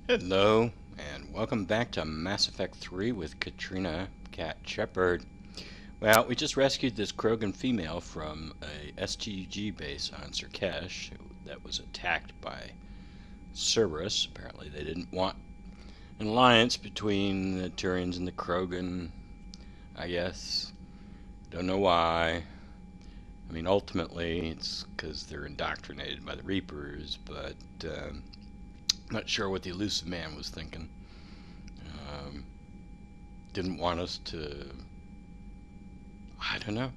Hello, and welcome back to Mass Effect 3 with Katrina Cat Shepard. Well, we just rescued this Krogan female from a STG base on Surkesh that was attacked by Cerberus. Apparently they didn't want an alliance between the Turians and the Krogan, I guess. Don't know why. I mean, ultimately, it's because they're indoctrinated by the Reapers, but not sure what the Elusive Man was thinking. Didn't want us to... I don't know.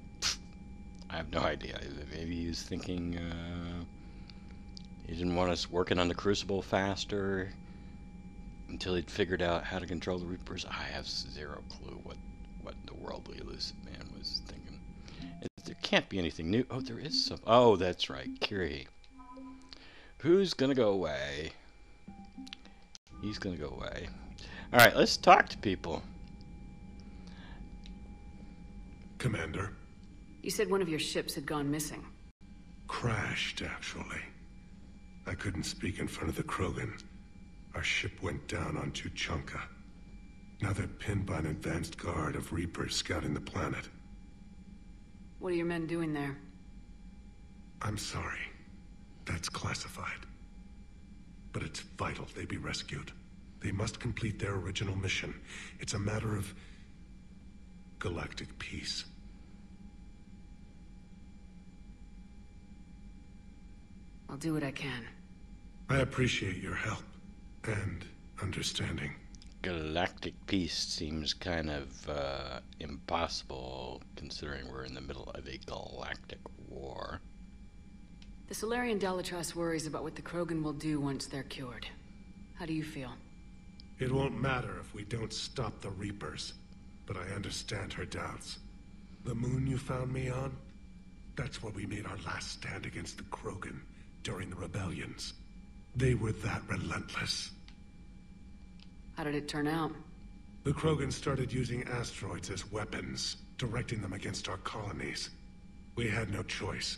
I have no idea. Maybe he was thinking he didn't want us working on the Crucible faster until he'd figured out how to control the Reapers. I have zero clue what the worldly Elusive Man was thinking. There can't be anything new. Oh, there is some. Oh, that's right. Curie. Who's gonna go away? He's gonna go away. Alright, let's talk to people. Commander. You said one of your ships had gone missing. Crashed, actually. I couldn't speak in front of the Krogan. Our ship went down on Tuchanka. Now they're pinned by an advanced guard of Reapers scouting the planet. What are your men doing there? I'm sorry. That's classified. But it's vital they be rescued. They must complete their original mission. It's a matter of galactic peace. I'll do what I can. I appreciate your help and understanding. Galactic peace seems kind of impossible considering we're in the middle of a galactic war. The Solarian Dalatrass worries about what the Krogan will do once they're cured. How do you feel? It won't matter if we don't stop the Reapers, but I understand her doubts. The moon you found me on? That's where we made our last stand against the Krogan during the rebellions. They were that relentless. How did it turn out? The Krogan started using asteroids as weapons, directing them against our colonies. We had no choice.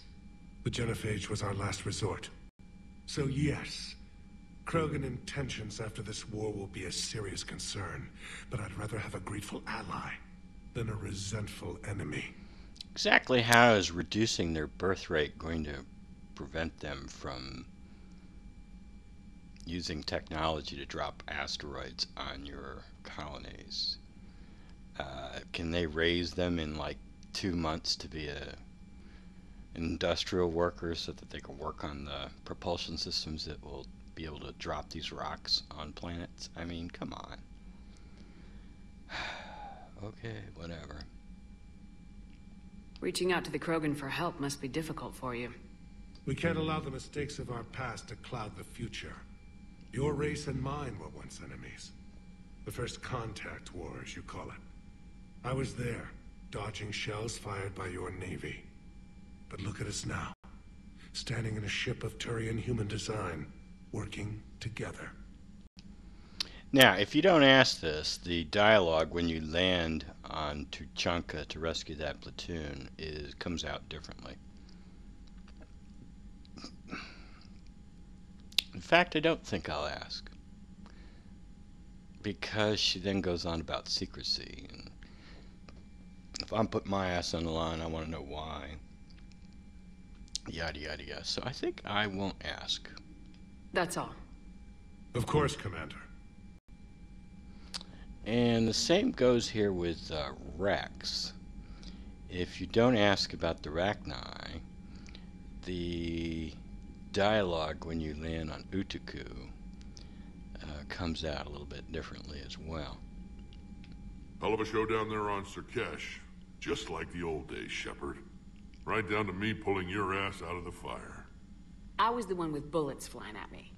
The genophage was our last resort. So yes, Krogan intentions after this war will be a serious concern, but I'd rather have a grateful ally than a resentful enemy. Exactly how is reducing their birth rate going to prevent them from using technology to drop asteroids on your colonies? Can they raise them in like 2 months to be an industrial worker so that they can work on the propulsion systems that will be able to drop these rocks on planets? I mean, come on. Okay, whatever. Reaching out to the Krogan for help must be difficult for you. We can't allow the mistakes of our past to cloud the future. Your race and mine were once enemies. The first contact war, as you call it. I was there, dodging shells fired by your navy. But look at us now, standing in a ship of Turian human design, working together. Now, if you don't ask this, the dialogue when you land on Tuchanka to rescue that platoon comes out differently. In fact, I don't think I'll ask. Because she then goes on about secrecy. And if I'm putting my ass on the line, I want to know why. Yada yada yada. So I think I won't ask. That's all. Of course, Commander. And the same goes here with Rex. If you don't ask about the Rachni, the dialogue when you land on Utuku comes out a little bit differently as well. Hell of a show down there on Surkesh. Just like the old days, Shepard. Right down to me pulling your ass out of the fire. I was the one with bullets flying at me.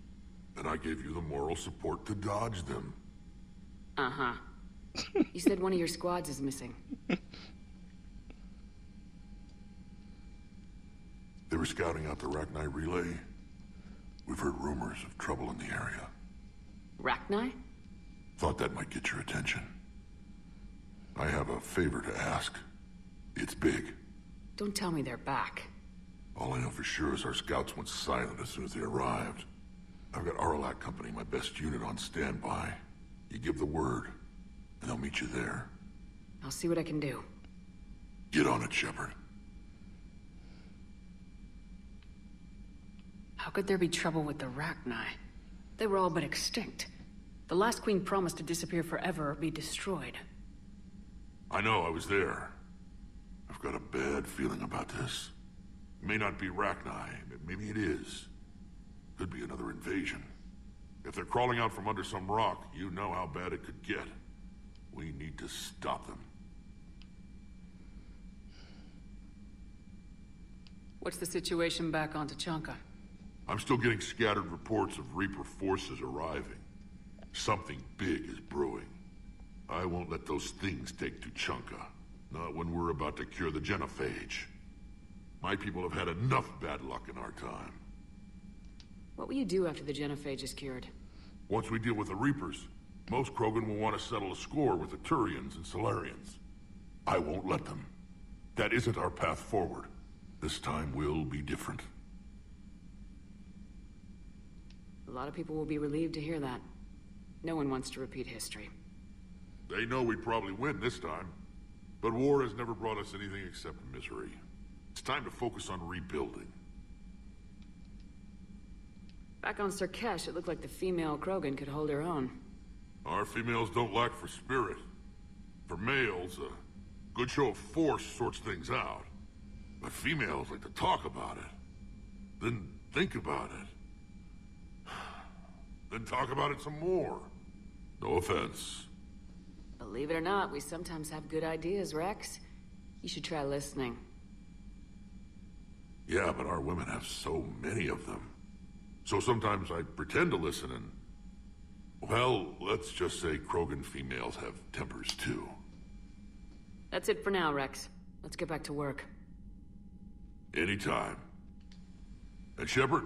And I gave you the moral support to dodge them. Uh-huh. You said one of your squads is missing. They were scouting out the Rachni relay. We've heard rumors of trouble in the area. Rachni? Thought that might get your attention. I have a favor to ask. It's big. Don't tell me they're back. All I know for sure is our scouts went silent as soon as they arrived. I've got Aralak Company, my best unit, on standby. You give the word, and they'll meet you there. I'll see what I can do. Get on it, Shepard. How could there be trouble with the Rachni? They were all but extinct. The last queen promised to disappear forever or be destroyed. I know, I was there. I've got a bad feeling about this. It may not be Rachni, but maybe it is. Could be another invasion. If they're crawling out from under some rock, you know how bad it could get. We need to stop them. What's the situation back on Tuchanka? I'm still getting scattered reports of Reaper forces arriving. Something big is brewing. I won't let those things take Tuchanka. Not when we're about to cure the genophage. My people have had enough bad luck in our time. What will you do after the genophage is cured? Once we deal with the Reapers, most Krogan will want to settle a score with the Turians and Solarians. I won't let them. That isn't our path forward. This time will be different. A lot of people will be relieved to hear that. No one wants to repeat history. They know we probably win this time. But war has never brought us anything except misery. It's time to focus on rebuilding. Back on Surkesh, it looked like the female Krogan could hold her own. Our females don't lack for spirit. For males, a good show of force sorts things out. But females like to talk about it. Then think about it. Then talk about it some more. No offense. Believe it or not, we sometimes have good ideas, Rex. You should try listening. Yeah, but our women have so many of them. So sometimes I pretend to listen and... Well, let's just say Krogan females have tempers too. That's it for now, Rex. Let's get back to work. Anytime. And Shepard,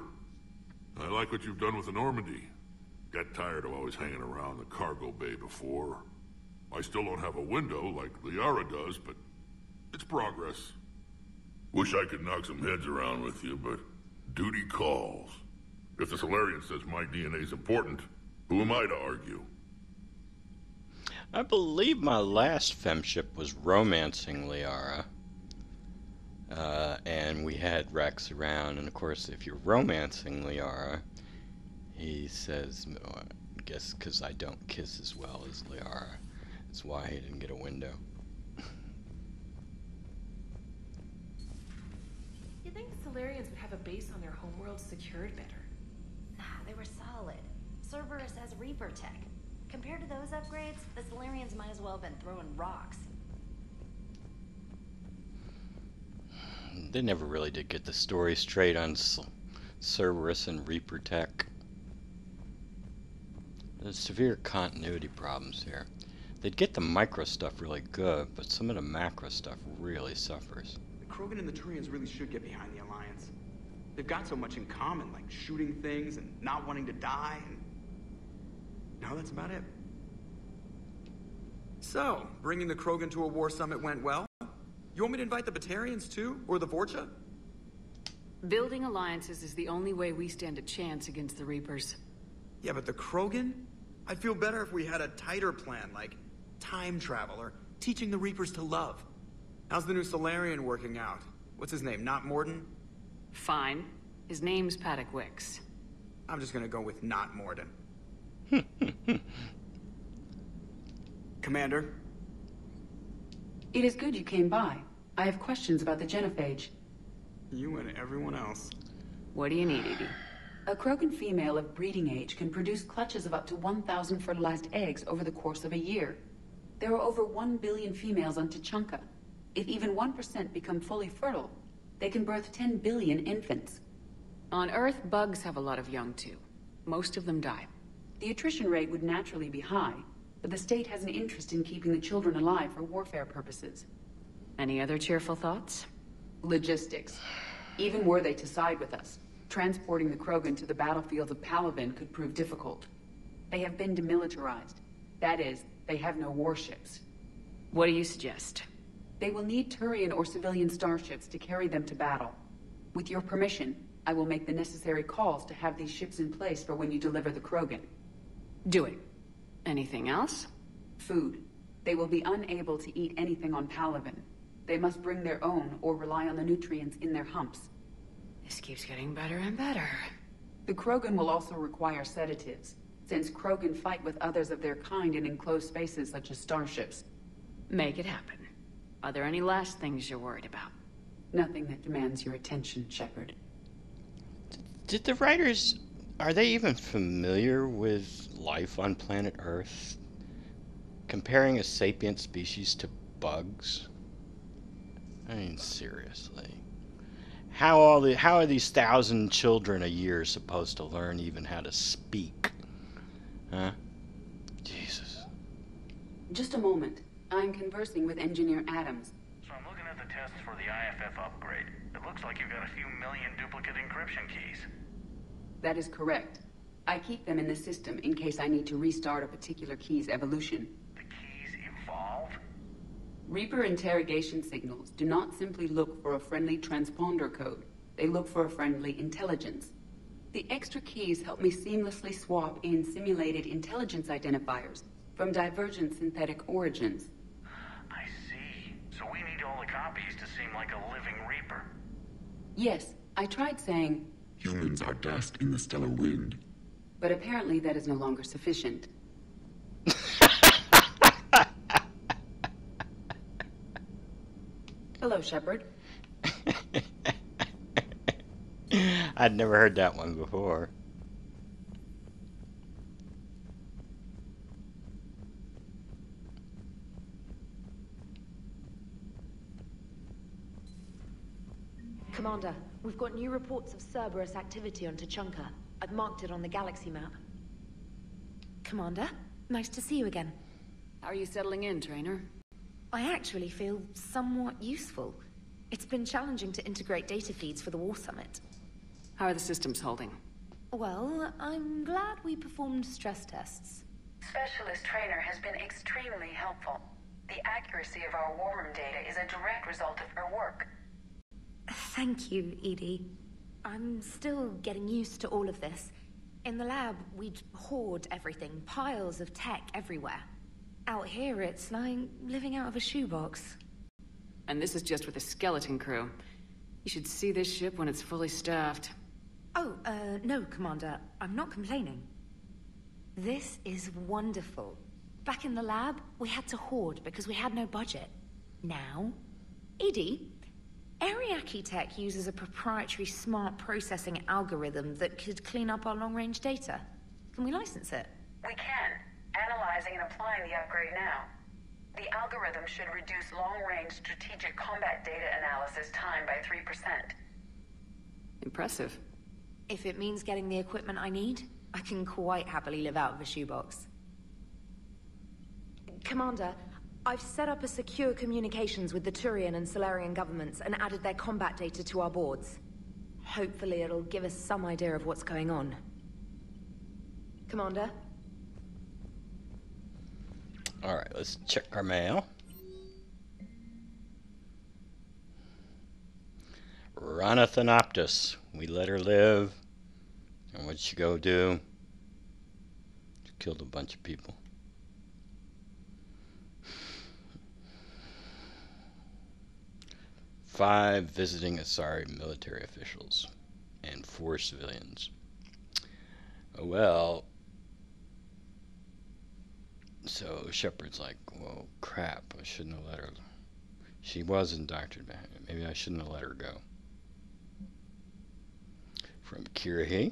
I like what you've done with the Normandy. Got tired of always hanging around the cargo bay before. I still don't have a window like Liara does, but it's progress. Wish I could knock some heads around with you, but duty calls. If the Solarian says my DNA's important, who am I to argue? I believe my last femship was romancing Liara. And we had Rex around, and of course, if you're romancing Liara, he says, I guess because I don't kiss as well as Liara. That's why he didn't get a window. You'd think the Solarians would have a base on their homeworld secured better. Nah, they were solid. Cerberus has Reaper tech. Compared to those upgrades, the Solarians might as well have been throwing rocks. They never really did get the story straight on Cerberus and Reaper tech. There's severe continuity problems here. They'd get the micro stuff really good, but some of the macro stuff really suffers. The Krogan and the Turians really should get behind the Alliance. They've got so much in common, like shooting things and not wanting to die, and... now that's about it. So, bringing the Krogan to a war summit went well? You want me to invite the Batarians too? Or the Vorcha? Building alliances is the only way we stand a chance against the Reapers. Yeah, but the Krogan? I'd feel better if we had a tighter plan, like time travel or teaching the Reapers to love. How's the new Solarian working out? What's his name, not Morden? Fine. His name's Paddock Wicks. I'm just gonna go with not Morden. Commander? It is good you came by. I have questions about the genophage. You and everyone else. What do you need, Edie? A Krogan female of breeding age can produce clutches of up to 1,000 fertilized eggs over the course of a year. There are over 1 billion females on Tuchanka. If even 1% become fully fertile, they can birth 10 billion infants. On Earth, bugs have a lot of young too. Most of them die. The attrition rate would naturally be high, but the state has an interest in keeping the children alive for warfare purposes. Any other cheerful thoughts? Logistics. Even were they to side with us, transporting the Krogan to the battlefields of Palaven could prove difficult. They have been demilitarized. That is, they have no warships. What do you suggest? They will need Turian or civilian starships to carry them to battle. With your permission, I will make the necessary calls to have these ships in place for when you deliver the Krogan. Do it. Anything else? Food. They will be unable to eat anything on Palaven. They must bring their own or rely on the nutrients in their humps. This keeps getting better and better. The Krogan will also require sedatives, since Krogan fight with others of their kind in enclosed spaces such as starships. Make it happen. Are there any last things you're worried about? Nothing that demands your attention, Shepard. Did the writers... Are they even familiar with life on planet Earth? Comparing a sapient species to bugs? I mean, seriously. How are these 1,000 children a year supposed to learn even how to speak? Huh? Jesus. Just a moment. I'm conversing with Engineer Adams. So I'm looking at the tests for the IFF upgrade. It looks like you've got a few million duplicate encryption keys. That is correct. I keep them in the system in case I need to restart a particular key's evolution. The keys evolve? Reaper interrogation signals do not simply look for a friendly transponder code. They look for a friendly intelligence. The extra keys help me seamlessly swap in simulated intelligence identifiers from divergent synthetic origins. I see. So we need all the copies to seem like a living Reaper. Yes, I tried saying, humans are dust in the stellar wind. But apparently that is no longer sufficient. Hello, Shepard. I'd never heard that one before. Commander, we've got new reports of Cerberus activity on Tuchanka. I've marked it on the galaxy map. Commander, nice to see you again. How are you settling in, Traynor? I actually feel somewhat useful. It's been challenging to integrate data feeds for the War Summit. How are the systems holding? Well, I'm glad we performed stress tests. Specialist Traynor has been extremely helpful. The accuracy of our war room data is a direct result of her work. Thank you, Edie. I'm still getting used to all of this. In the lab, we'd hoard everything, piles of tech everywhere. Out here, it's like living out of a shoebox. And this is just with a skeleton crew. You should see this ship when it's fully staffed. Oh, no, Commander. I'm not complaining. This is wonderful. Back in the lab, we had to hoard because we had no budget. Now, Edie, Ariake Tech uses a proprietary smart processing algorithm that could clean up our long-range data. Can we license it? We can. Analyzing and applying the upgrade now. The algorithm should reduce long-range strategic combat data analysis time by 3%. Impressive. If it means getting the equipment I need, I can quite happily live out of a shoebox. Commander, I've set up a secure communications with the Turian and Solarian governments and added their combat data to our boards. Hopefully it'll give us some idea of what's going on. Commander? Alright, let's check our mail. Ranathanoptis. We let her live. And what'd she go do? She killed a bunch of people. Five visiting Asari military officials and 4 civilians. Well, so Shepard's like, well, crap, I shouldn't have let her. She was indoctrinated. Maybe I shouldn't have let her go. From Kirahi.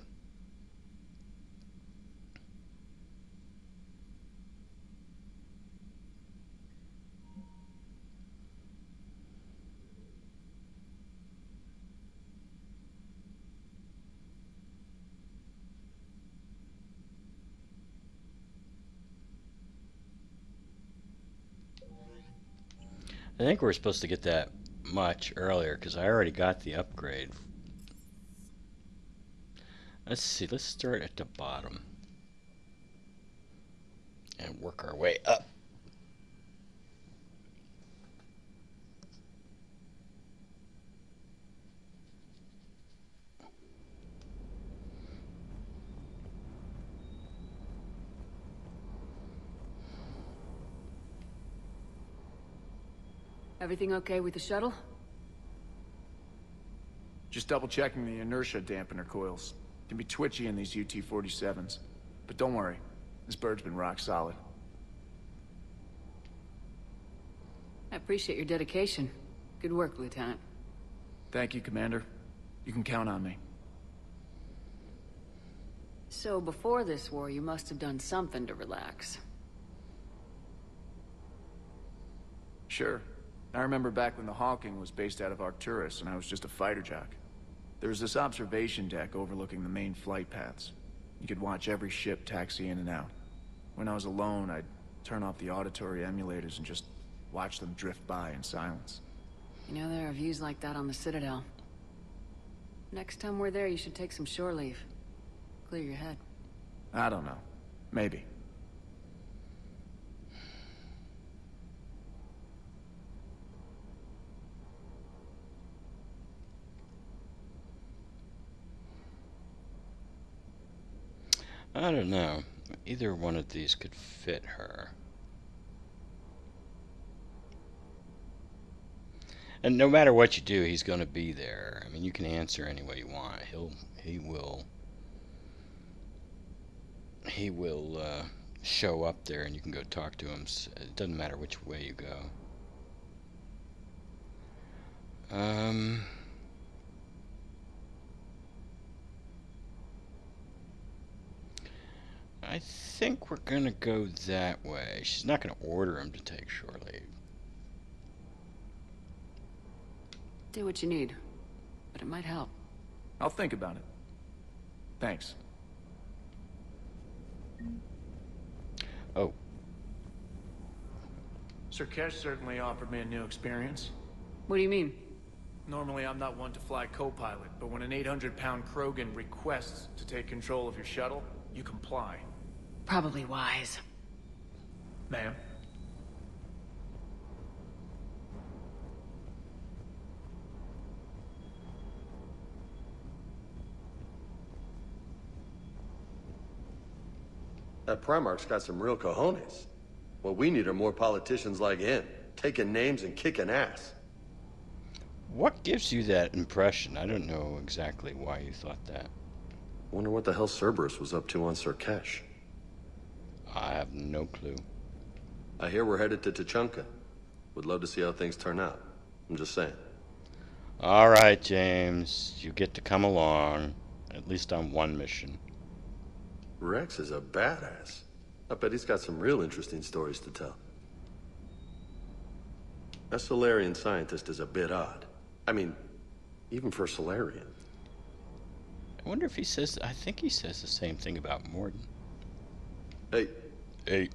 I think we're supposed to get that much earlier because I already got the upgrade. Let's see, let's start at the bottom and work our way up. Everything okay with the shuttle? Just double-checking the inertia dampener coils. Can be twitchy in these UT-47s. But don't worry, this bird's been rock solid. I appreciate your dedication. Good work, Lieutenant. Thank you, Commander. You can count on me. So before this war, you must have done something to relax. Sure. I remember back when the Hawking was based out of Arcturus and I was just a fighter jock. There was this observation deck overlooking the main flight paths. You could watch every ship taxi in and out. When I was alone, I'd turn off the auditory emulators and just watch them drift by in silence. You know, there are views like that on the Citadel. Next time we're there, you should take some shore leave. Clear your head. I don't know. Maybe. I don't know. Either one of these could fit her. And no matter what you do, he's going to be there. I mean, you can answer any way you want. He will show up there, and you can go talk to him. So it doesn't matter which way you go. I think we're gonna go that way. She's not gonna order him to take shore leave. Do what you need, but it might help. I'll think about it. Thanks. Oh. Surkesh certainly offered me a new experience. What do you mean? Normally, I'm not one to fly co-pilot, but when an 800-pound Krogan requests to take control of your shuttle, you comply. Probably wise. Ma'am? That Primarch's got some real cojones. What we need are more politicians like him, taking names and kicking ass. What gives you that impression? I don't know exactly why you thought that. Wonder what the hell Cerberus was up to on Surkesh. I have no clue. I hear we're headed to Tuchanka. Would love to see how things turn out. I'm just saying. All right, James. You get to come along. At least on one mission. Rex is a badass. I bet he's got some real interesting stories to tell. That Solarian scientist is a bit odd. I mean, even for Solarian. I wonder if he says... I think he says the same thing about Morden. Hey. Hey.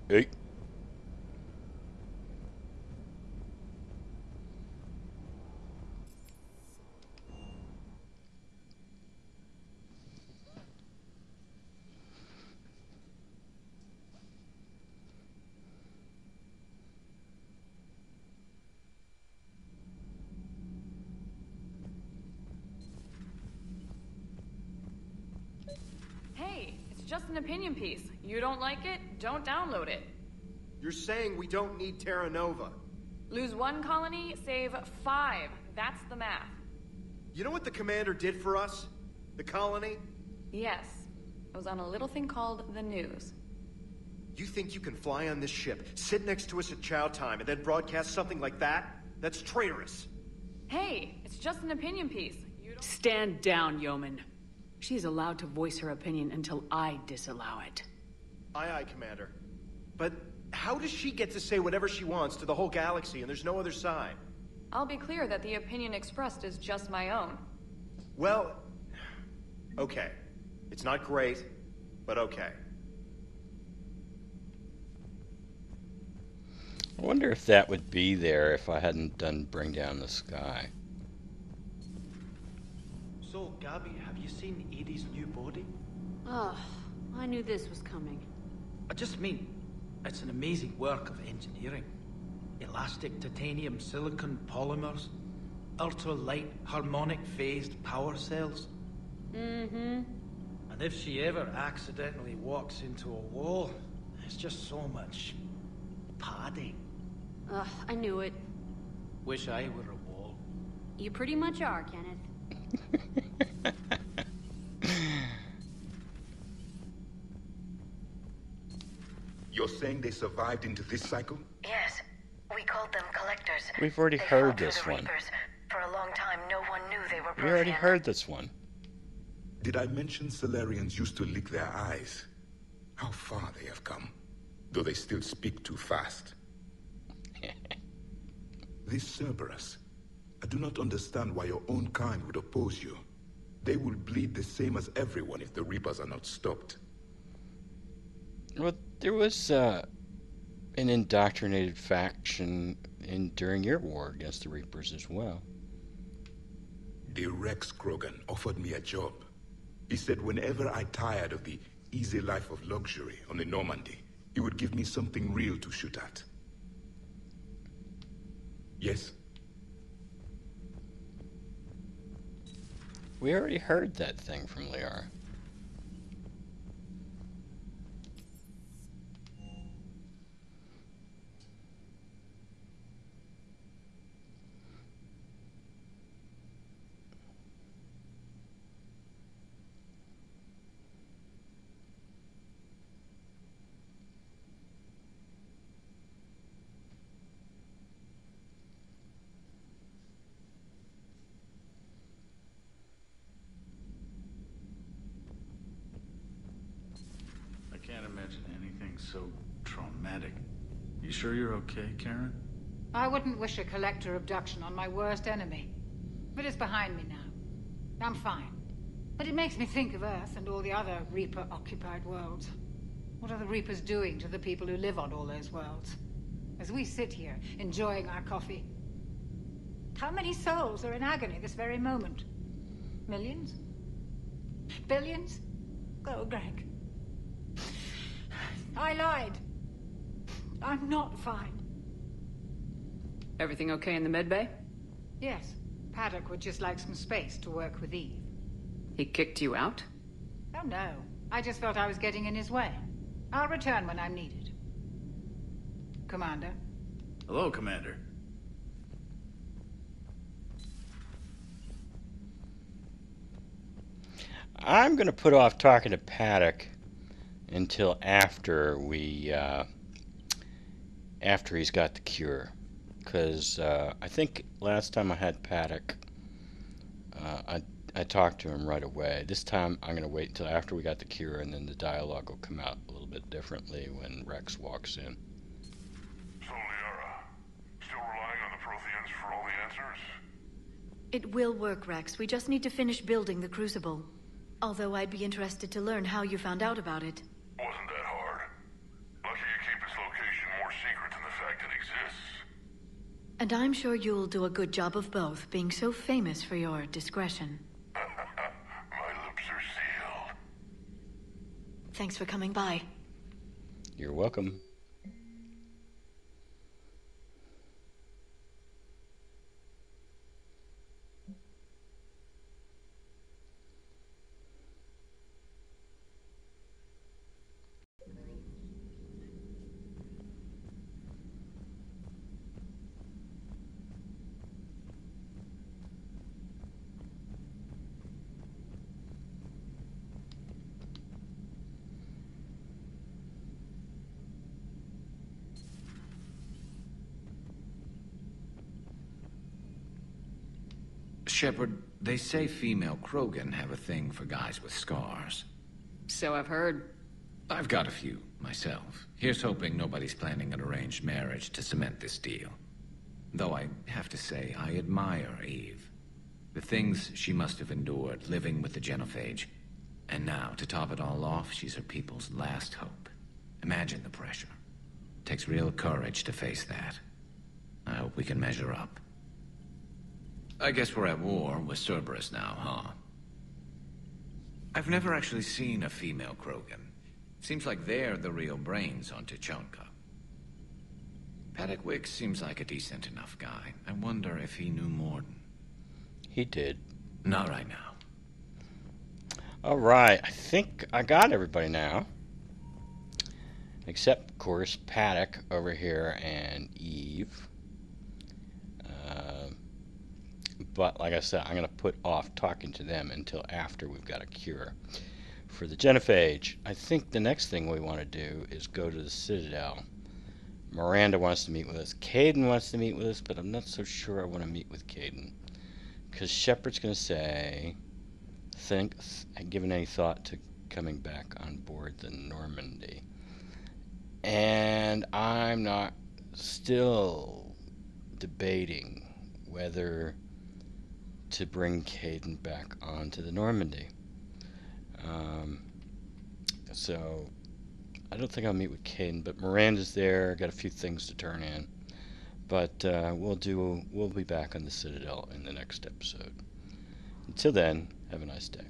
Hey. Just an opinion piece. You don't like it, don't download it. You're saying we don't need Terra Nova. Lose one colony, save 5. That's the math. You know what the commander did for us? The colony? Yes. It was on a little thing called the news. You think you can fly on this ship, sit next to us at chow time, and then broadcast something like that? That's traitorous. Hey, it's just an opinion piece. You don't... Stand down, yeoman. She's allowed to voice her opinion until I disallow it. Aye, aye, Commander. But how does she get to say whatever she wants to the whole galaxy and there's no other side? I'll be clear that the opinion expressed is just my own. Well, okay. It's not great, but okay. I wonder if that would be there if I hadn't done Bring Down the Sky. So, Gabby, have you seen Edie's new body? Oh, I knew this was coming. I just mean, it's an amazing work of engineering. Elastic titanium silicon polymers, ultra-light harmonic phased power cells. Mm-hmm. And if she ever accidentally walks into a wall, there's just so much padding. Ugh, I knew it. Wish I were a wall. You pretty much are, Kenneth. You're saying they survived into this cycle? Yes. We called them collectors. We've already They heard fought through this the one. Reapers. For a long time, no one knew they were We already Prothean. heard this one. Did I mention Solarians used to lick their eyes? How far they have come, though they still speak too fast. This Cerberus, I do not understand why your own kind would oppose you. They will bleed the same as everyone if the Reapers are not stopped. Well, there was an indoctrinated faction during your war against the Reapers as well. The Rex Krogan offered me a job. He said whenever I tired of the easy life of luxury on the Normandy, he would give me something real to shoot at. Yes? We already heard that thing from Liara. I can't imagine anything so traumatic. You sure you're okay, Karen? I wouldn't wish a collector abduction on my worst enemy. But it's behind me now. I'm fine. But it makes me think of Earth and all the other Reaper-occupied worlds. What are the Reapers doing to the people who live on all those worlds? As we sit here, enjoying our coffee. How many souls are in agony this very moment? Millions? Billions? Oh, Greg. I lied. I'm not fine. Everything okay in the medbay? Yes. Paddock would just like some space to work with Eve. He kicked you out? Oh, no. I just felt I was getting in his way. I'll return when I'm needed. Commander. Hello, Commander. I'm going to put off talking to Paddock until after after he's got the cure, because I think last time I had Paddock, I talked to him right away. This time I'm going to wait until after we got the cure, and then the dialogue will come out a little bit differently when Rex walks in. So, Liara, still relying on the Protheans for all the answers? It will work, Rex. We just need to finish building the Crucible. Although I'd be interested to learn how you found out about it. Wasn't that hard. Lucky you keep its location more secret than the fact it exists. And I'm sure you'll do a good job of both, being so famous for your discretion. My lips are sealed. Thanks for coming by. You're welcome. Shepard, they say female Krogan have a thing for guys with scars. So I've heard. I've got a few, myself. Here's hoping nobody's planning an arranged marriage to cement this deal. Though I have to say, I admire Eve. The things she must have endured living with the Genophage. And now, to top it all off, she's her people's last hope. Imagine the pressure. Takes real courage to face that. I hope we can measure up. I guess we're at war with Cerberus now, huh? I've never actually seen a female Krogan. Seems like they're the real brains on Tuchanka. Paddock Wicks seems like a decent enough guy. I wonder if he knew Morden. He did. Not right now. All right, I think I got everybody now. Except, of course, Paddock over here and Eve. But like I said, I'm going to put off talking to them until after we've got a cure for the genophage. I think the next thing we want to do is go to the Citadel. Miranda wants to meet with us. Kaidan wants to meet with us, but I'm not so sure I want to meet with Kaidan. Because Shepard's going to say, given any thought to coming back on board the Normandy. And I'm not still debating whether to bring Kaidan back onto the Normandy. So I don't think I'll meet with Kaidan, but Miranda's there. Got a few things to turn in, but we'll be back on the Citadel in the next episode. Until then, have a nice day.